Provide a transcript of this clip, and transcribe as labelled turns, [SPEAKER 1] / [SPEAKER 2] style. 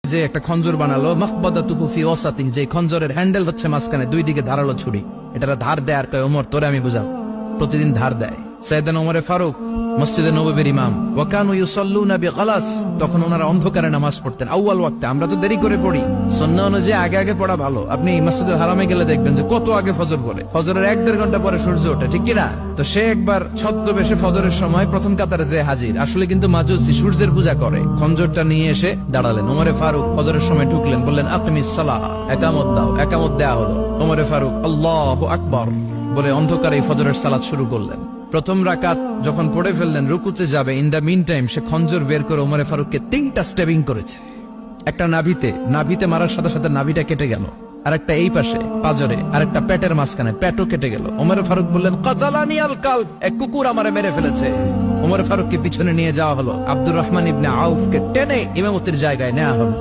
[SPEAKER 1] যে একটা খঞ্জর বানালো, মাখবাদাতুহু ফি ওয়াসাতিন, যে খঞ্জরের হ্যান্ডেল হচ্ছে মাঝখানে, দুই দিকে ধারালো ছুরি। এটা ধার দেয় আর কয় ওমর তোরে আমি বুঝাবো। প্রতিদিন ধার দেয়। সাইয়েদনা ওমরে ফারুক মসজিদে নববীর ইমাম, ওয়া কানু ইউসাল্লুনা বিগালাস, তখন ওনারা অন্ধকারে নামাজ পড়তেন আউয়াল ওয়াক্তে। আমরা তো দেরি করে পড়ি, সুন্নাহ অনুযায়ী আগে আগে পড়া ভালো। আপনি মসজিদুল হারামে গেলে দেখবেন যে কত আগে ফজর পড়ে, ফজরের 1-1.5 ঘন্টা পরে সূর্য ওঠে, ঠিক কিনা? তো সে একবার ছদ্মবেশে ফজরের সময় প্রথম কাতারে যে হাজির, আসলে কিন্তু মাজুসি, সূর্যের পূজা করে। খঞ্জরটা নিয়ে এসে দাঁড়ালেন। ওমরে ফারুক ফজরের সময় ঢুকলেন, বললেন আকিমিস সালাহ, একামত দাও। একামত দেয়া হলো। ওমরে ফারুক আল্লাহু আকবার বলে অন্ধকারে ফজরের সালাত শুরু করলেন। প্রথম রাকাত যখন পড়ে ফেললেন, রুকুতে যাবে, ইন দা মিন টাইম সে খঞ্জর বের করে ওমরে ফারুককে 3টা স্টেবিং করেছে। একটা নাভিতে মারার সাথে সাথে নাভিটা কেটে গেল, আর একটা এই পাশে পাজরে, আর একটা পেটের মাঝখানে, পেটও কেটে গেল। ওমরে ফারুক বললেন কাতালানি আল কালব, এক কুকুর আমারে মেরে ফেলেছে। ওমরে ফারুককে পিছনে নিয়ে যাওয়া হলো। আব্দুর রহমান ইবনে আউফকে টেনে ইমামতির জায়গায় নেওয়া হলো।